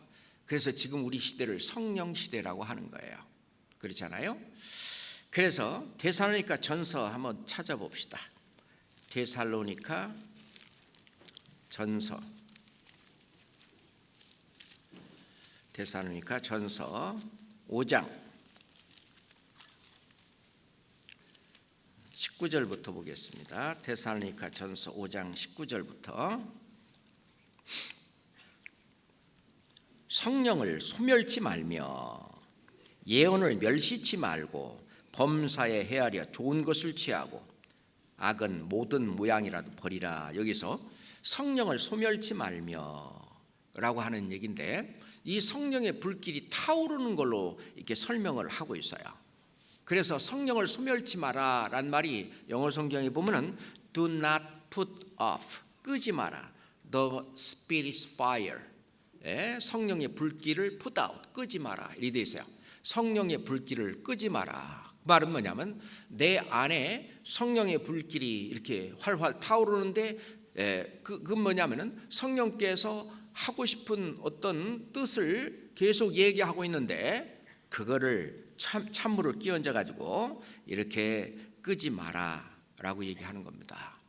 A: 그래서 지금 우리 시대를 성령 시대라고 하는 거예요. 그렇잖아요. 그래서 데살로니가 전서 한번 찾아봅시다. 데살로니가 전서 5장 19절부터 보겠습니다. 데살로니가 전서 5장 19절부터. 성령을 소멸치 말며 예언을 멸시치 말고 범사에 헤아려 좋은 것을 취하고 악은 모든 모양이라도 버리라. 여기서 성령을 소멸치 말며 라고 하는 얘기인데, 이 성령의 불길이 타오르는 걸로 이렇게 설명을 하고 있어요. 그래서 성령을 소멸치 마라 란 말이 영어 성경에 보면은 do not put off, 끄지 마라. The Spirit's fire, 성령의 불길을 put out, 끄지 마라. 이렇게 되어 있어요. 성령의 불길을 끄지 마라. 그 말은 뭐냐면 내 안에 성령의 불길이 이렇게 활활 타오르는데 그건 뭐냐면은 성령께서 하고 싶은 어떤 뜻을 계속 얘기하고 있는데 그거를 찬물을 끼얹어 가지고 이렇게 끄지 마라라고 얘기하는 겁니다.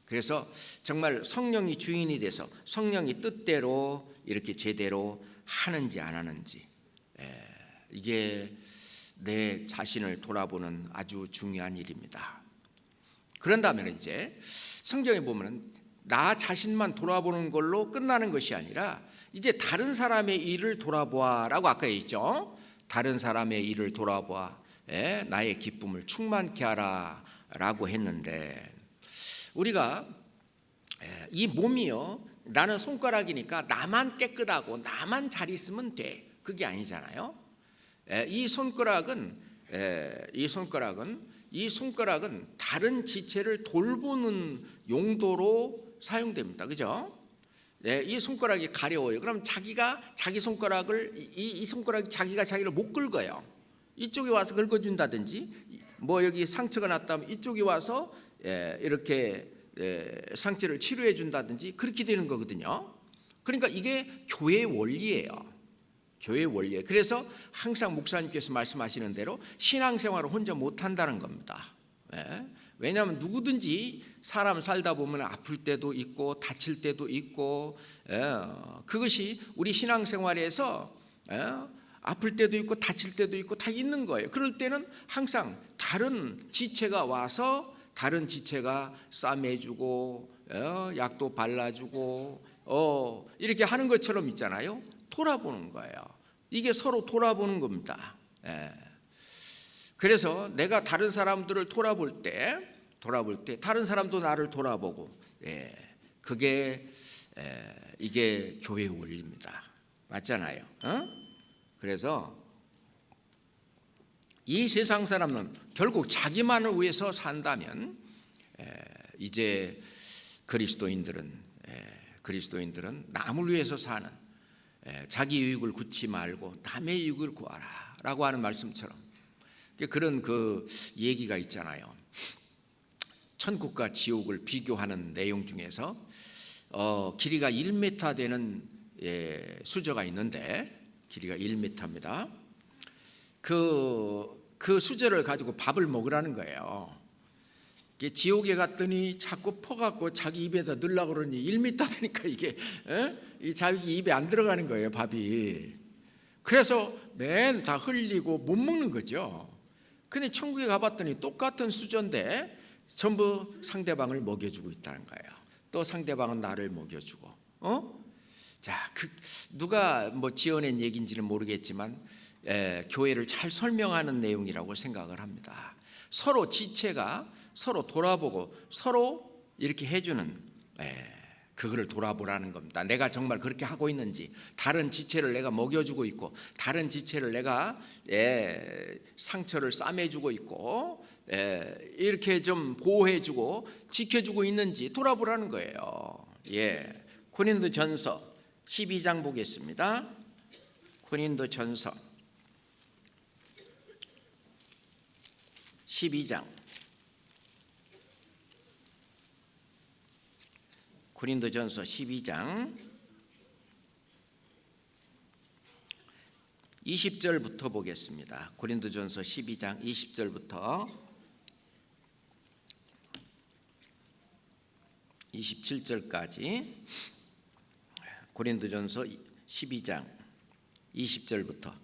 A: 그래서 정말 성령이 주인이 돼서 성령이 뜻대로 이렇게 제대로 하는지 안 하는지, 이게 내 자신을 돌아보는 아주 중요한 일입니다. 그런다면 이제 성경에 보면은 나 자신만 돌아보는 걸로 끝나는 것이 아니라 이제 다른 사람의 일을 돌아보아라고 아까 했죠. 다른 사람의 일을 돌아보아, 나의 기쁨을 충만케 하라라고 했는데, 우리가 이 몸이요, 나는 손가락이니까 나만 깨끗하고 나만 잘 있으면 돼, 그게 아니잖아요. 이 손가락은 다른 지체를 돌보는 용도로 사용됩니다. 그죠? 이 손가락이 가려워요. 그럼 자기 손가락을 이 손가락이 자기를 못 긁어요. 이쪽에 와서 긁어준다든지, 뭐 여기 상처가 났다면 이쪽에 와서 이렇게 상처를 치료해 준다든지 그렇게 되는 거거든요. 그러니까 이게 교회의 원리예요. 교회의 원리예요. 그래서 항상 목사님께서 말씀하시는 대로 신앙생활을 혼자 못한다는 겁니다. 왜냐하면 누구든지 사람 살다 보면 아플 때도 있고 다칠 때도 있고, 그것이 우리 신앙생활에서 아플 때도 있고 다칠 때도 있고 다 있는 거예요. 그럴 때는 항상 다른 지체가 와서 다른 지체가 싸매주고 약도 발라주고 이렇게 하는 것처럼 있잖아요. 돌아보는 거예요. 이게 서로 돌아보는 겁니다. 그래서 내가 다른 사람들을 돌아볼 때 다른 사람도 나를 돌아보고, 이게 교회의 원리입니다. 맞잖아요. 그래서 이 세상 사람은 결국 자기만을 위해서 산다면, 이제 그리스도인들은 남을 위해서 사는, 자기 유익을 구치 말고 남의 유익을 구하라라고 하는 말씀처럼 그런 그 얘기가 있잖아요. 천국과 지옥을 비교하는 내용 중에서 길이가 1m 되는 수저가 있는데, 길이가 1m입니다. 그 수저를 가지고 밥을 먹으라는 거예요. 지옥에 갔더니 자꾸 퍼갖고 자기 입에다 넣으려고 그러니 1m 되니까 이게 자기 입에 안 들어가는 거예요, 밥이. 그래서 맨 다 흘리고 못 먹는 거죠. 근데 천국에 가봤더니 똑같은 수저인데 전부 상대방을 먹여주고 있다는 거예요. 또 상대방은 나를 먹여주고. 자, 누가 뭐 지어낸 얘기인지는 모르겠지만 교회를 잘 설명하는 내용이라고 생각을 합니다. 서로 지체가 서로 돌아보고 서로 이렇게 해주는, 그거를 돌아보라는 겁니다. 내가 정말 그렇게 하고 있는지, 다른 지체를 내가 먹여주고 있고 다른 지체를 내가 상처를 싸매주고 있고 이렇게 좀 보호해주고 지켜주고 있는지 돌아보라는 거예요. 고린도전서 12장 보겠습니다. 고린도전서 12장. 고린도전서 12장 20절부터 보겠습니다. 고린도전서 12장 20절부터 27절까지, 고린도전서 12장 20절부터.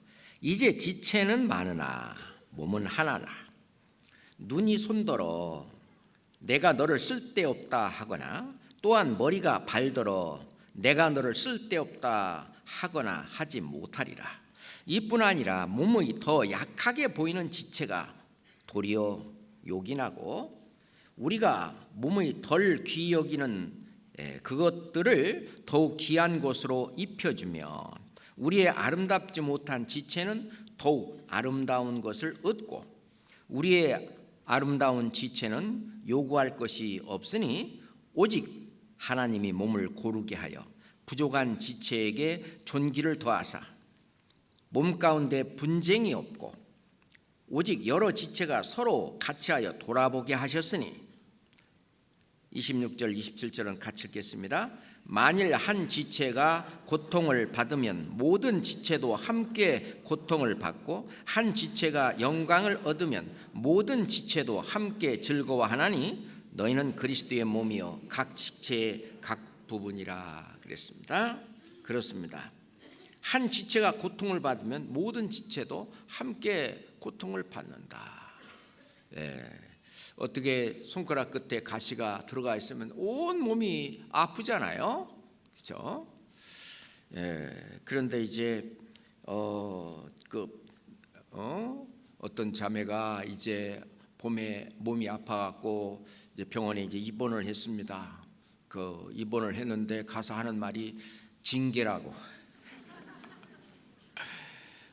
A: 이제 지체는 많으나 몸은 하나라. 눈이 손더러 내가 너를 쓸데없다 하거나, 또한 머리가 발더러 내가 너를 쓸데없다 하거나 하지 못하리라. 이뿐 아니라 몸의 더 약하게 보이는 지체가 도리어 요긴하고, 우리가 몸의 덜 귀히 여기는 그것들을 더욱 귀한 것으로 입혀주며, 우리의 아름답지 못한 지체는 더욱 아름다운 것을 얻고, 우리의 아름다운 지체는 요구할 것이 없으니 오직 하나님이 몸을 고르게 하여 부족한 지체에게 존귀를 더하사 몸 가운데 분쟁이 없고 오직 여러 지체가 서로 같이하여 돌아보게 하셨으니 26절 27절은 같이 읽겠습니다. 만일 한 지체가 고통을 받으면 모든 지체도 함께 고통을 받고 한 지체가 영광을 얻으면 모든 지체도 함께 즐거워하나니 너희는 그리스도의 몸이요 각 지체의 각 부분이라 그랬습니다. 그렇습니다. 한 지체가 고통을 받으면 모든 지체도 함께 고통을 받는다. 어떻게 손가락 끝에 가시가 들어가 있으면 온 몸이 아프잖아요, 그렇죠? 그런데 이제 어떤 자매가 이제 봄에 몸이 아파갖고 이제 병원에 이제 입원을 했습니다. 그 입원을 했는데 가서 하는 말이 징계라고.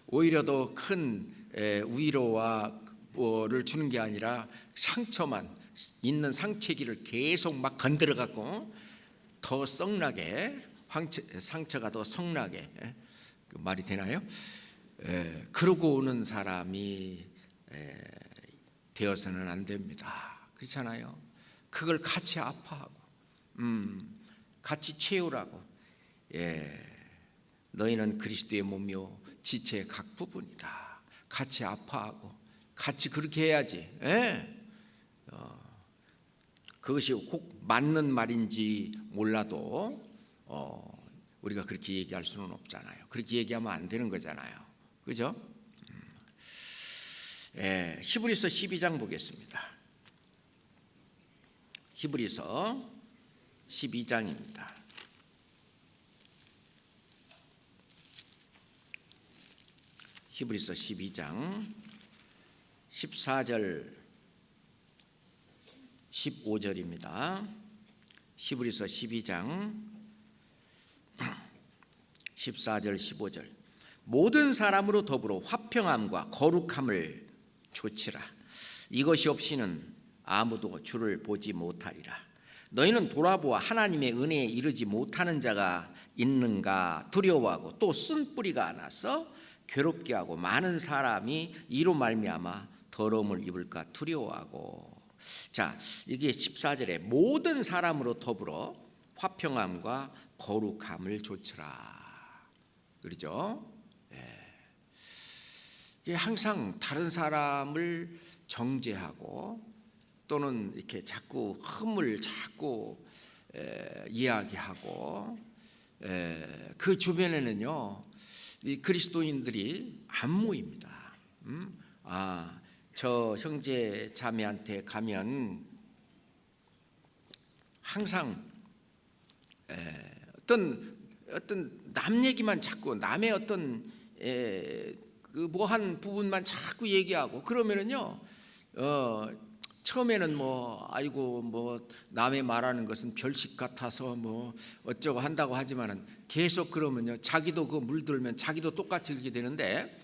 A: 오히려 더 큰 위로와 를 주는 게 아니라 상처만 있는 상처기를 계속 막 건드려 갖고 더 썩나게 상처가 더 성나게 그 말이 되나요? 그러고 오는 사람이 되어서는 안 됩니다. 그렇잖아요. 그걸 같이 아파하고 같이 채우라고. 너희는 그리스도의 몸이요 지체의 각 부분이다. 같이 아파하고 같이 그렇게 해야지. 그것이 꼭 맞는 말인지 몰라도 우리가 그렇게 얘기할 수는 없잖아요. 그렇게 얘기하면 안 되는 거잖아요. 그죠? 히브리서 12장 보겠습니다. 히브리서 12장입니다. 히브리서 12장 14절 15절입니다. 히브리서 12장 14절 15절 모든 사람으로 더불어 화평함과 거룩함을 조치라. 이것이 없이는 아무도 주를 보지 못하리라. 너희는 돌아보아 하나님의 은혜에 이르지 못하는 자가 있는가 두려워하고 또 쓴뿌리가 나서 괴롭게 하고 많은 사람이 이로 말미암아 더러움을 입을까 두려워하고. 자, 이게 14절에 모든 사람으로 더불어 화평함과 거룩함을 조치라. 그렇죠? 이게 항상 다른 사람을 정죄하고 또는 이렇게 자꾸 흠을 자꾸 이야기하고 그 주변에는요 이 그리스도인들이 안 모입니다. 저 형제 자매한테 가면 항상 어떤 남 얘기만 자꾸 남의 어떤 그 뭐한 부분만 자꾸 얘기하고 그러면은요 처음에는 뭐 아이고 뭐 남의 말하는 것은 별식 같아서 뭐 어쩌고 한다고 하지만은 계속 그러면요 자기도 그 물들면 자기도 똑같이 그렇게 되는데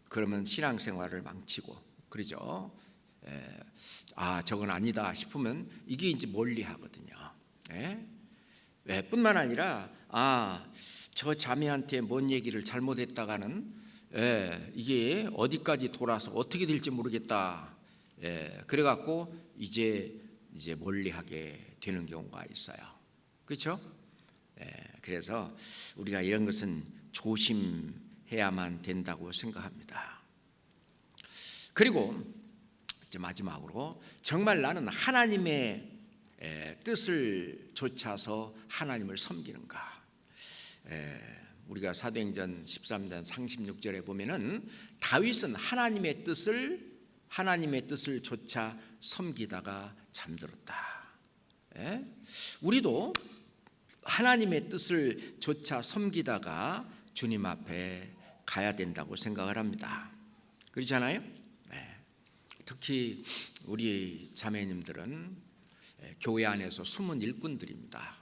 A: 그러면 신앙생활을 망치고 그러죠. 저건 아니다 싶으면 이게 이제 멀리 하거든요. 뿐만 아니라 저 자매한테 뭔 얘기를 잘못했다가는 이게 어디까지 돌아서 어떻게 될지 모르겠다. 그래갖고 이제 멀리하게 되는 경우가 있어요. 그렇죠? 그래서 우리가 이런 것은 조심해야만 된다고 생각합니다. 그리고 이제 마지막으로 정말 나는 하나님의 뜻을 쫓아서 하나님을 섬기는가? 우리가 사도행전 13장 36절에 보면은 다윗은 하나님의 뜻을 쫓아 섬기다가 잠들었다. 우리도 하나님의 뜻을 쫓아 섬기다가 주님 앞에 가야 된다고 생각을 합니다. 그렇잖아요? 특히 우리 자매님들은 교회 안에서 숨은 일꾼들입니다.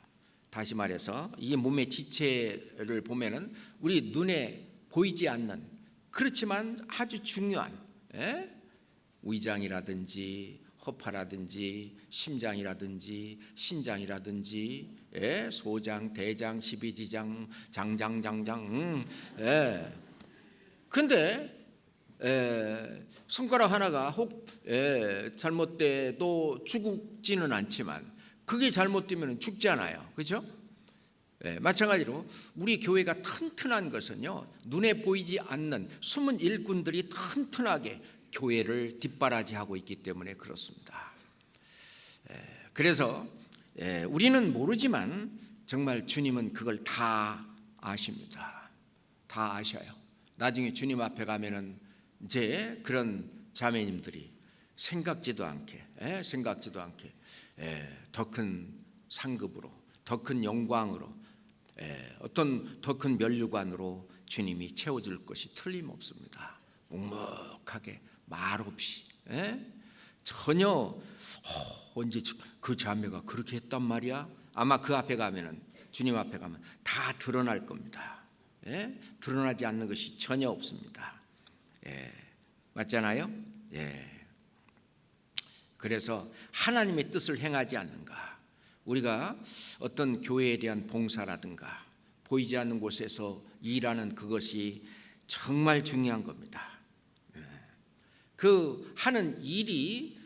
A: 다시 말해서 이 몸의 지체를 보면은 우리 눈에 보이지 않는 그렇지만 아주 중요한 위장이라든지 허파라든지 심장이라든지 신장이라든지 소장, 대장, 십이지장, 장장. 근데 손가락 하나가 혹 잘못돼도 죽지는 않지만 그게 잘못되면 죽잖아요. 그렇죠? 마찬가지로 우리 교회가 튼튼한 것은요, 눈에 보이지 않는 숨은 일꾼들이 튼튼하게 교회를 뒷바라지하고 있기 때문에 그렇습니다. 그래서 우리는 모르지만 정말 주님은 그걸 다 아십니다. 다 아셔요. 나중에 주님 앞에 가면은 이제 그런 자매님들이 생각지도 않게 더 큰 상급으로, 더 큰 영광으로, 어떤 더 큰 면류관으로 주님이 채워줄 것이 틀림없습니다. 묵묵하게 말없이 전혀 언제 그 자매가 그렇게 했단 말이야? 아마 그 앞에 가면은, 주님 앞에 가면 다 드러날 겁니다. 드러나지 않는 것이 전혀 없습니다. 맞잖아요? 그래서 하나님의 뜻을 행하지 않는가, 우리가 어떤 교회에 대한 봉사라든가 보이지 않는 곳에서 일하는 그것이 정말 중요한 겁니다. 그 하는 일이,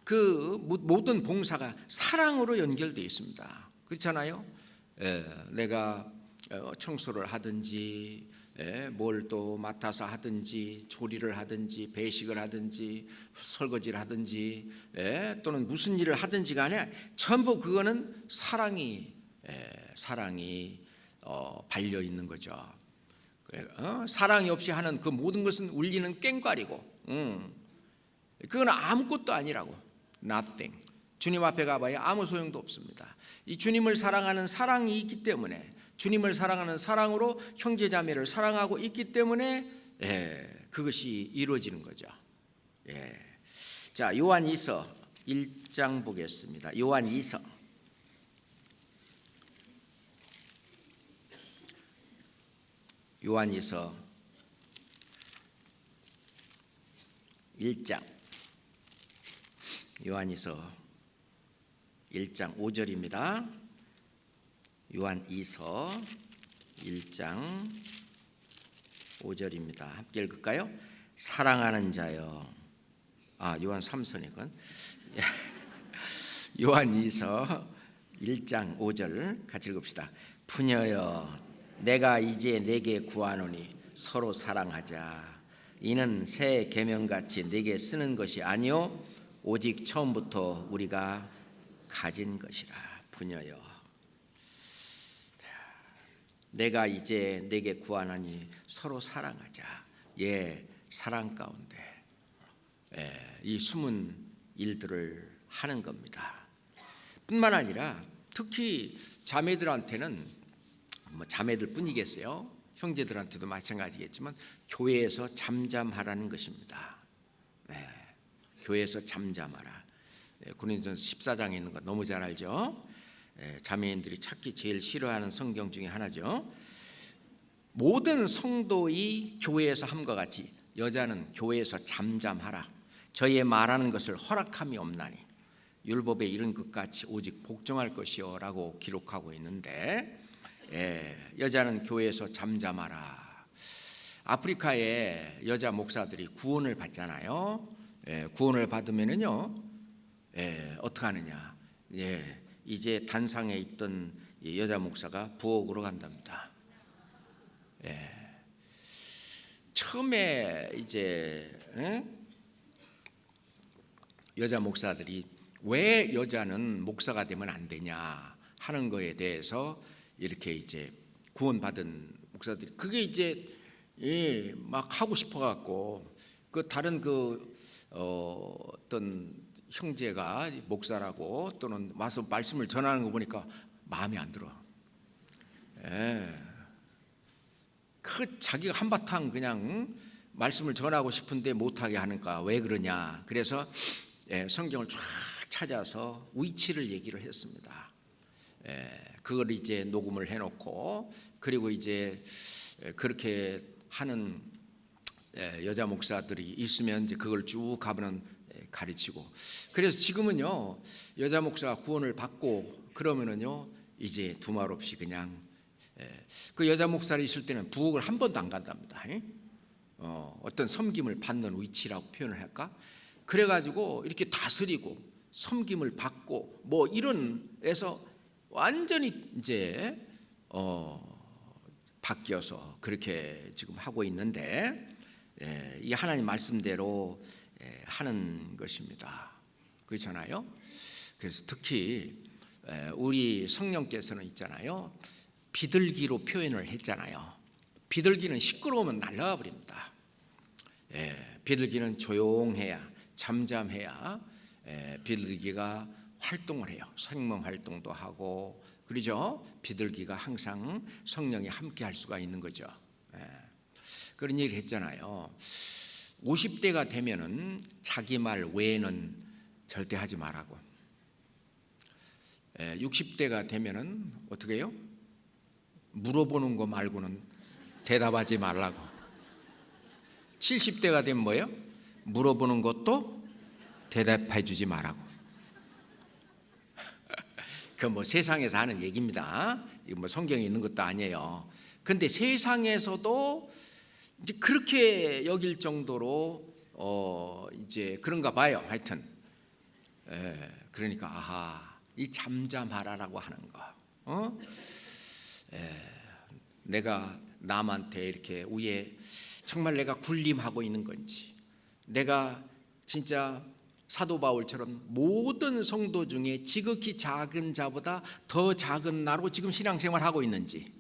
A: 그 모든 봉사가 사랑으로 연결되어 있습니다. 그렇잖아요? 내가 청소를 하든지 뭘 또 맡아서 하든지 조리를 하든지 배식을 하든지 설거지를 하든지 또는 무슨 일을 하든지 간에 전부 그거는 사랑이 발려 있는 거죠. 사랑이 없이 하는 그 모든 것은 울리는 꽹과리고, 그건 아무것도 아니라고. Nothing. 주님 앞에 가봐야 아무 소용도 없습니다. 이 주님을 사랑하는 사랑이 있기 때문에, 주님을 사랑하는 사랑으로 형제자매를 사랑하고 있기 때문에 그것이 이루어지는 거죠. 자, 요한이서 1장 보겠습니다. 요한이서 1장, 요한이서 1장 5절입니다. 요한이서 1장 5절입니다. 함께 읽을까요? 사랑하는 자여, 요한 3서니까 요한이서 1장 5절 같이 읽읍시다. 부녀여, 내가 이제 내게 구하노니 서로 사랑하자. 이는 새 계명같이 내게 쓰는 것이 아니요 오직 처음부터 우리가 가진 것이라. 부녀여, 내가 이제 내게 구하노니 서로 사랑하자. 사랑 가운데 이 숨은 일들을 하는 겁니다. 뿐만 아니라 특히 자매들한테는, 자매들 뿐이겠어요? 형제들한테도 마찬가지겠지만 교회에서 잠잠하라는 것입니다. 교회에서 잠잠하라. 고린도전서 14장에 있는 거 너무 잘 알죠? 자매인들이 찾기 제일 싫어하는 성경 중에 하나죠. 모든 성도의 교회에서 함과 같이 여자는 교회에서 잠잠하라. 저의 말하는 것을 허락함이 없나니 율법에 이른 것 같이 오직 복종할 것이요 라고 기록하고 있는데, 여자는 교회에서 잠잠하라. 아프리카에 여자 목사들이 구원을 받잖아요. 구원을 받으면은요, 어떻게 하느냐? 이제 단상에 있던 여자 목사가 부엌으로 간답니다. 처음에 이제 여자 목사들이 왜 여자는 목사가 되면 안 되냐 하는 거에 대해서 이렇게 이제 구원받은 목사들이, 그게 이제 막 하고 싶어 갖고 그 다른 어떤 형제가 목사라고 또는 와서 말씀을 전하는 거 보니까 마음에 안 들어. 그 자기가 한바탕 그냥 말씀을 전하고 싶은데 못하게 하는가, 왜 그러냐. 그래서 성경을 쫙 찾아서 위치를 얘기를 했습니다. 그걸 이제 녹음을 해놓고, 그리고 이제 그렇게 하는 여자 목사들이 있으면 이제 그걸 쭉 가면 가르치고. 그래서 지금은요, 여자 목사가 구원을 받고 그러면은요, 이제 두말 없이 그냥 그 여자 목사를 있을 때는 부엌을 한 번도 안 간답니다. 어떤 섬김을 받는 위치라고 표현을 할까? 그래가지고 이렇게 다스리고 섬김을 받고 뭐 이런 에서 완전히 이제 바뀌어서 그렇게 지금 하고 있는데, 이 하나님 말씀대로 하는 것입니다. 그렇잖아요. 그래서 특히 우리 성령께서는 있잖아요, 비둘기로 표현을 했잖아요. 비둘기는 시끄러우면 날아가 버립니다. 비둘기는 조용해야, 잠잠해야 비둘기가 활동을 해요. 생명 활동도 하고 그러죠. 비둘기가 항상 성령이 함께 할 수가 있는 거죠. 그런 얘기를 했잖아요. 50대가 되면은 자기 말 외에는 절대 하지 말라고. 60대가 되면은 어떻게 해요? 물어보는 거 말고는 대답하지 말라고. 70대가 되면 뭐예요? 물어보는 것도 대답해 주지 말라고. 그 뭐 세상에서 하는 얘기입니다. 이거 뭐 성경에 있는 것도 아니에요. 근데 세상에서도 이제 그렇게 여길 정도로 이제 그런가 봐요. 하여튼 그러니까 아하, 이 잠잠하라라고 하는 거. 내가 남한테 이렇게 위에 정말 내가 군림하고 있는 건지, 내가 진짜 사도 바울처럼 모든 성도 중에 지극히 작은 자보다 더 작은 나로 지금 신앙생활하고 있는지,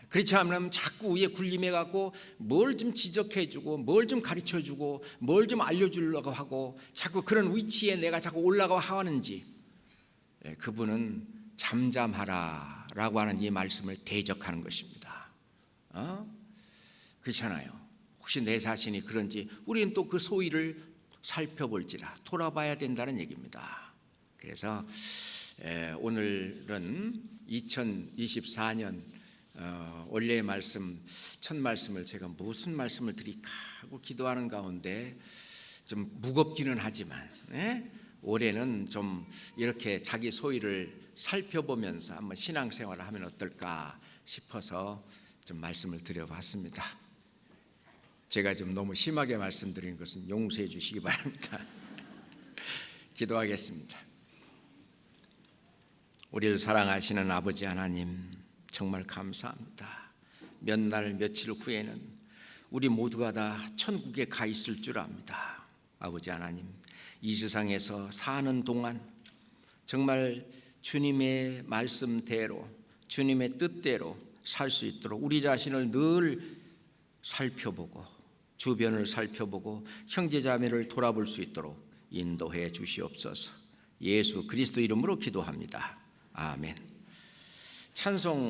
A: 그렇지 않으면 자꾸 위에 군림해갖고 뭘 좀 지적해주고 뭘 좀 가르쳐주고 뭘 좀 알려주려고 하고 자꾸 그런 위치에 내가 자꾸 올라가고 하는지, 그분은 잠잠하라라고 하는 이 말씀을 대적하는 것입니다. 그렇잖아요. 혹시 내 자신이 그런지 우리는 또 그 소위를 살펴볼지라 돌아봐야 된다는 얘기입니다. 그래서 오늘은 2024년 원래의 말씀, 첫 말씀을 제가 무슨 말씀을 드릴까 하고 기도하는 가운데 좀 무겁기는 하지만 올해는 좀 이렇게 자기 소위를 살펴보면서 한번 신앙생활을 하면 어떨까 싶어서 좀 말씀을 드려봤습니다. 제가 좀 너무 심하게 말씀드리는 것은 용서해 주시기 바랍니다. 기도하겠습니다. 우리를 사랑하시는 아버지 하나님, 정말 감사합니다. 몇 날 며칠 후에는 우리 모두가 다 천국에 가 있을 줄 압니다. 아버지 하나님, 이 세상에서 사는 동안 정말 주님의 말씀대로, 주님의 뜻대로 살 수 있도록 우리 자신을 늘 살펴보고 주변을 살펴보고 형제자매를 돌아볼 수 있도록 인도해 주시옵소서. 예수 그리스도 이름으로 기도합니다. 아멘. 찬송